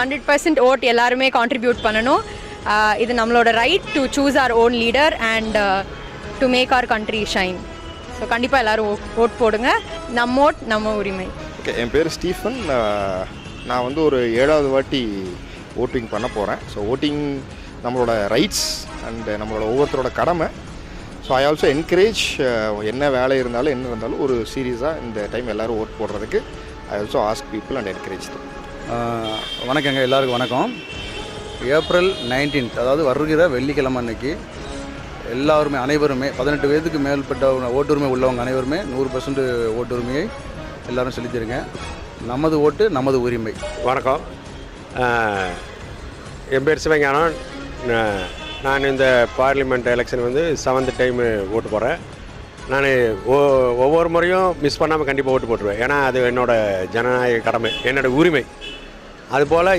100% vote எல்லாருமே contribute பண்ணணும். இது நம்மளோட right to choose our own leader and to make our country shine. So கண்டிப்பாக எல்லோரும் ஓட் போடுங்க. நம்ம ஓட் நம்ம உரிமை. ஓகே, என் பேர் ஸ்டீஃபன். நான் வந்து ஒரு 7வது வாட்டி ஓட்டிங் பண்ண போகிறேன். ஸோ ஓட்டிங் நம்மளோட ரைட்ஸ் அண்டு நம்மளோட ஒவ்வொருத்தரோட கடமை. ஸோ ஐ ஆல்சோ என்கரேஜ் என்ன வேலை இருந்தாலும் என்ன இருந்தாலும் ஒரு சீரியஸாக இந்த டைம் எல்லோரும் ஓட் போடுறதுக்கு I also ask people and encourage them. வணக்கங்க, எல்லாருக்கும் வணக்கம். ஏப்ரல் 19 அதாவது வருகிற வெள்ளிக்கிழமை அன்னைக்கு எல்லாருமே அனைவருமே 18 வயதுக்கு மேற்பட்ட ஓட்டுரிமை உள்ளவங்க அனைவருமே 100% ஓட்டுரிமையை எல்லோரும் செலுத்திடுங்க. நமது ஓட்டு நமது உரிமை. வணக்கம், என் பேர் சிவஞானம். நான் இந்த பார்லிமெண்ட் எலெக்ஷன் வந்து 7th டைம் ஓட்டு போடுறேன். நான் ஒவ்வொரு முறையும் மிஸ் பண்ணாமல் கண்டிப்பாக ஓட்டு போட்டுருவேன். ஏன்னா அது என்னோடய ஜனநாயக கடமை, என்னோடய உரிமை. அதுபோல்